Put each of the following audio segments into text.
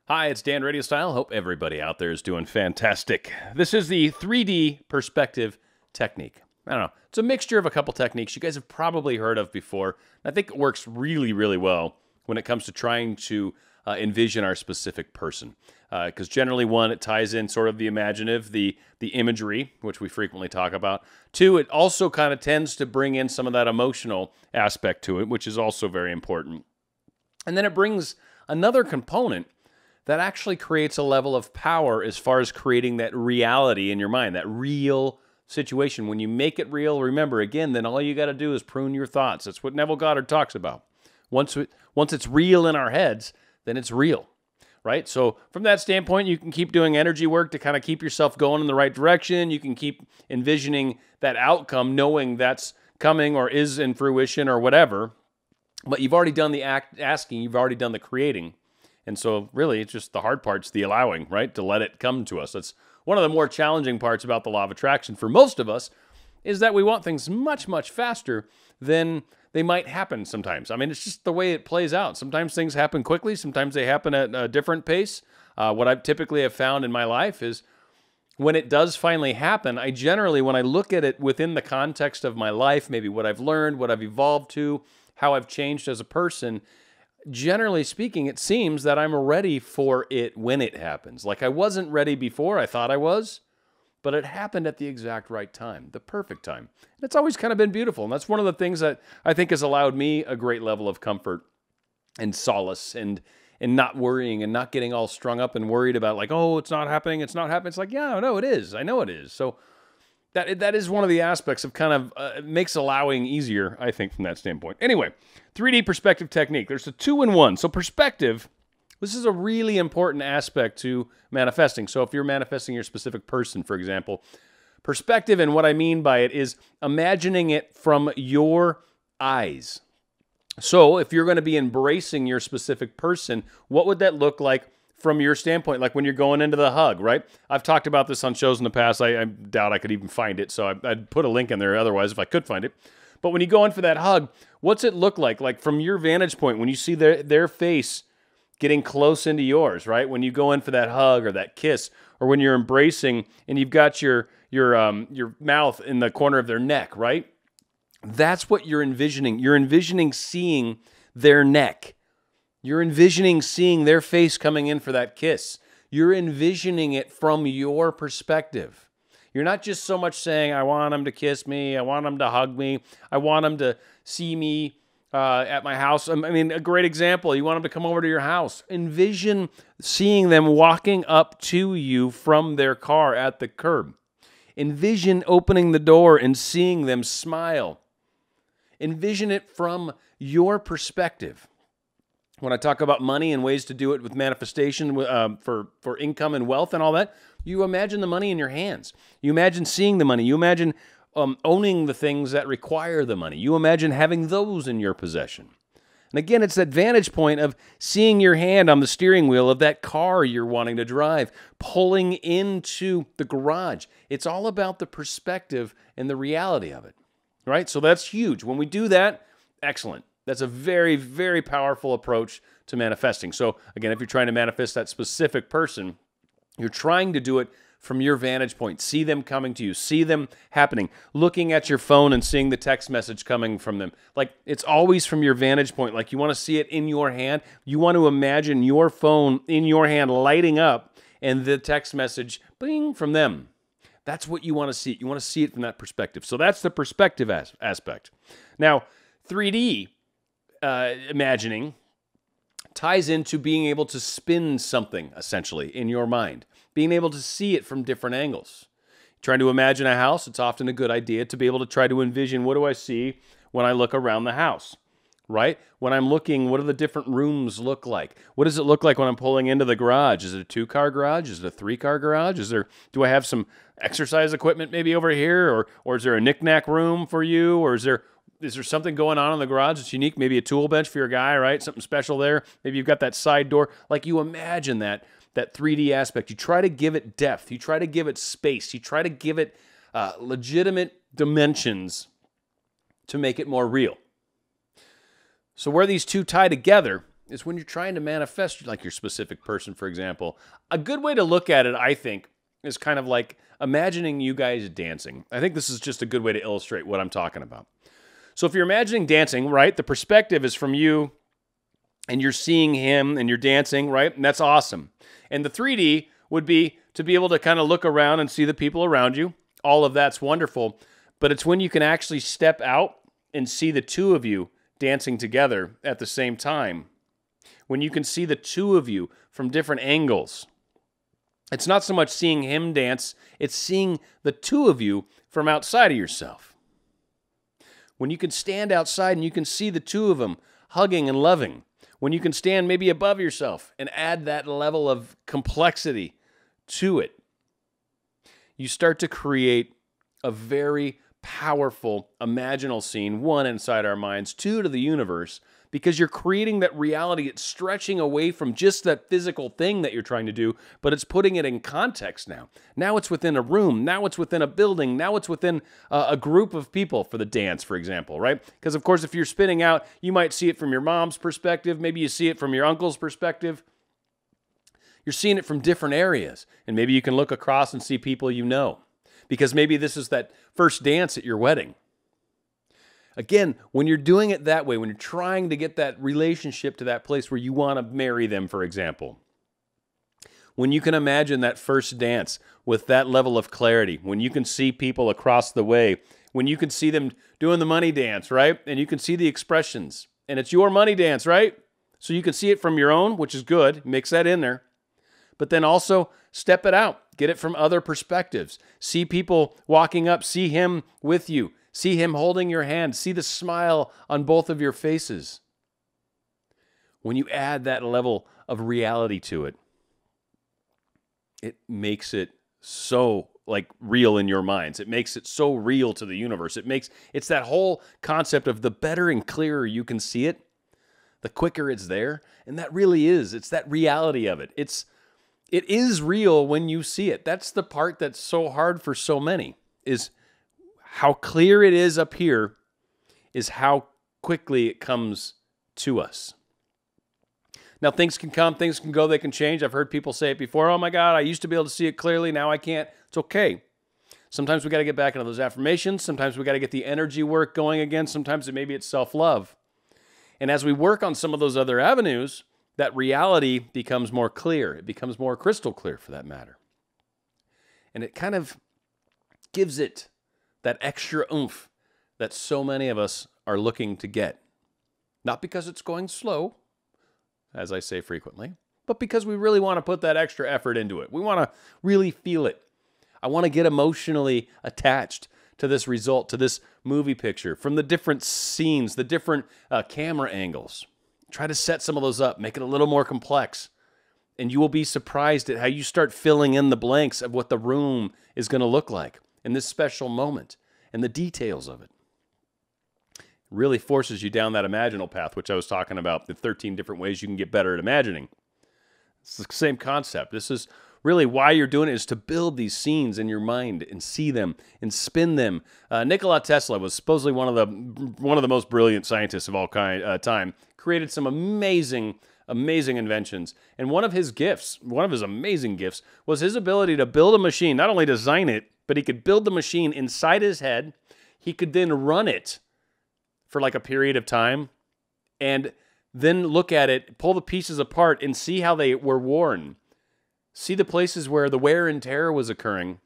Hi, it's Dan RadioStyle. Hope everybody out there is doing fantastic. This is the 3D perspective technique. I don't know. It's a mixture of a couple techniques you guys have probably heard of before. I think it works really, really well when it comes to trying to envision our specific person. Because generally, one, it ties in sort of the imaginative, the imagery, which we frequently talk about. Two, it also kind of tends to bring in some of that emotional aspect to it, which is also very important. And then it brings another component that actually creates a level of power as far as creating that reality in your mind, that real situation. When you make it real, remember, again, then all you got to do is prune your thoughts. That's what Neville Goddard talks about. Once it's real in our heads, then it's real, right? So from that standpoint, you can keep doing energy work to kind of keep yourself going in the right direction. You can keep envisioning that outcome, knowing that's coming or is in fruition or whatever. But you've already done the asking, you've already done the creating. And so really, it's just the hard part's the allowing, right? To let it come to us. That's one of the more challenging parts about the law of attraction for most of us, is that we want things much, much faster than they might happen sometimes. I mean, it's just the way it plays out. Sometimes things happen quickly. Sometimes they happen at a different pace. What I typically have found in my life is when it does finally happen, I generally, when I look at it within the context of my life, maybe what I've learned, what I've evolved to, how I've changed as a person, generally speaking, it seems that I'm ready for it when it happens. Like I wasn't ready before, I thought I was, but it happened at the exact right time, the perfect time. And it's always kind of been beautiful. And that's one of the things that I think has allowed me a great level of comfort and solace and not worrying and not getting all strung up and worried about like, oh, it's not happening, it's not happening. It's like, yeah, no, it is. I know it is. So that is one of the aspects of kind of makes allowing easier, I think, from that standpoint. Anyway, 3D perspective technique. There's a 2-in-1. So perspective, this is a really important aspect to manifesting. So if you're manifesting your specific person, for example, perspective, and what I mean by it is imagining it from your eyes. So if you're going to be embracing your specific person, what would that look like from your standpoint, like when you're going into the hug, right? I've talked about this on shows in the past. I doubt I could even find it, so I'd put a link in there otherwise if I could find it. But when you go in for that hug, what's it look like? Like from your vantage point, when you see their face getting close into yours, right? When you go in for that hug or that kiss, or when you're embracing and you've got your mouth in the corner of their neck, right? That's what you're envisioning. You're envisioning seeing their neck. You're envisioning seeing their face coming in for that kiss. You're envisioning it from your perspective. You're not just so much saying, I want them to kiss me, I want them to hug me, I want them to see me at my house. I mean, a great example, you want them to come over to your house. Envision seeing them walking up to you from their car at the curb. Envision opening the door and seeing them smile. Envision it from your perspective. When I talk about money and ways to do it with manifestation for income and wealth and all that, you imagine the money in your hands. You imagine seeing the money. You imagine owning the things that require the money. You imagine having those in your possession. And again, it's that vantage point of seeing your hand on the steering wheel of that car you're wanting to drive, pulling into the garage. It's all about the perspective and the reality of it, right? So that's huge. When we do that, excellent. That's a very, very powerful approach to manifesting. So again, if you're trying to manifest that specific person, you're trying to do it from your vantage point. See them coming to you. See them happening. Looking at your phone and seeing the text message coming from them. Like it's always from your vantage point. Like you want to see it in your hand. You want to imagine your phone in your hand lighting up and the text message, bing, from them. That's what you want to see. You want to see it from that perspective. So that's the perspective aspect. Now, 3D imagining ties into being able to spin something, essentially, in your mind. Being able to see it from different angles. Trying to imagine a house, it's often a good idea to be able to try to envision, what do I see when I look around the house, right? When I'm looking, what do the different rooms look like? What does it look like when I'm pulling into the garage? Is it a 2-car garage? Is it a 3-car garage? Do I have some exercise equipment maybe over here? Or is there a knick-knack room for you? Or is there something going on in the garage that's unique? Maybe a tool bench for your guy, right? Something special there. Maybe you've got that side door. Like you imagine that 3D aspect. You try to give it depth. You try to give it space. You try to give it legitimate dimensions to make it more real. So where these two tie together is when you're trying to manifest like your specific person, for example. A good way to look at it, I think, is kind of like imagining you guys dancing. I think this is just a good way to illustrate what I'm talking about. So if you're imagining dancing, right, the perspective is from you and you're seeing him and you're dancing, right? And that's awesome. And the 3D would be to be able to kind of look around and see the people around you. All of that's wonderful. But it's when you can actually step out and see the two of you dancing together at the same time. When you can see the two of you from different angles. It's not so much seeing him dance, it's seeing the two of you from outside of yourself. When you can stand outside and you can see the two of them hugging and loving. When you can stand maybe above yourself and add that level of complexity to it. You start to create a very powerful imaginal scene, one, inside our minds, two, to the universe, because you're creating that reality. It's stretching away from just that physical thing that you're trying to do, but it's putting it in context now. Now it's within a room. Now it's within a building. Now it's within a group of people for the dance, for example, right? Because, of course, if you're spinning out, you might see it from your mom's perspective. Maybe you see it from your uncle's perspective. You're seeing it from different areas. And maybe you can look across and see people you know. Because maybe this is that first dance at your wedding. Again, when you're doing it that way, when you're trying to get that relationship to that place where you want to marry them, for example, when you can imagine that first dance with that level of clarity, when you can see people across the way, when you can see them doing the money dance, right? And you can see the expressions, and it's your money dance, right? So you can see it from your own, which is good. Mix that in there. But then also step it out. Get it from other perspectives. See people walking up. See him with you. See him holding your hand. See the smile on both of your faces. When you add that level of reality to it, it makes it so like real in your minds. It makes it so real to the universe. It's that whole concept of the better and clearer you can see it, the quicker it's there. And that really is. It's that reality of it. It is real when you see it. That's the part that's so hard for so many, is how clear it is up here is how quickly it comes to us. Now, things can come, things can go, they can change. I've heard people say it before. Oh my God, I used to be able to see it clearly. Now I can't. It's okay. Sometimes we got to get back into those affirmations. Sometimes we got to get the energy work going again. Sometimes maybe it's self-love. And as we work on some of those other avenues, that reality becomes more clear. It becomes more crystal clear, for that matter. And it kind of gives it that extra oomph that so many of us are looking to get. Not because it's going slow, as I say frequently, but because we really want to put that extra effort into it. We want to really feel it. I want to get emotionally attached to this result, to this movie picture, from the different scenes, the different camera angles. Try to set some of those up, make it a little more complex, and you will be surprised at how you start filling in the blanks of what the room is going to look like in this special moment and the details of it. It really forces you down that imaginal path, which I was talking about, the 13 different ways you can get better at imagining. It's the same concept. This is really why you're doing it, is to build these scenes in your mind and see them and spin them. Nikola Tesla was supposedly one of the most brilliant scientists of all time. Created some amazing inventions. And one of his amazing gifts, was his ability to build a machine, not only design it, but he could build the machine inside his head. He could then run it for like a period of time and then look at it, pull the pieces apart and see how they were worn. See the places where the wear and tear was occurring.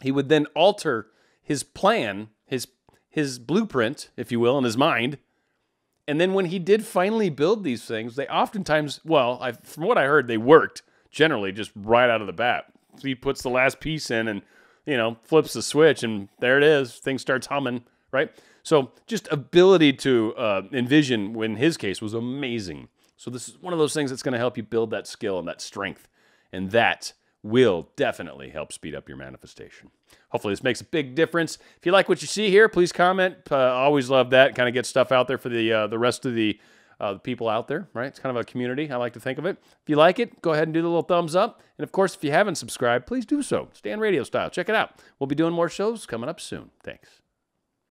He would then alter his plan, his blueprint, if you will, in his mind. And then when he did finally build these things, they oftentimes, from what I heard, they worked generally just right out of the bat. So he puts the last piece in and, flips the switch and there it is. Things starts humming, right? So just ability to envision, in his case, was amazing. So this is one of those things that's going to help you build that skill and that strength. And that will definitely help speed up your manifestation. Hopefully this makes a big difference. If you like what you see here, please comment. Always love that. Kind of get stuff out there for the rest of the people out there, right? It's kind of a community, I like to think of it. If you like it, go ahead and do the little thumbs up. And of course, if you haven't subscribed, please do so. Stay on RadioStyle. Check it out. We'll be doing more shows coming up soon. Thanks.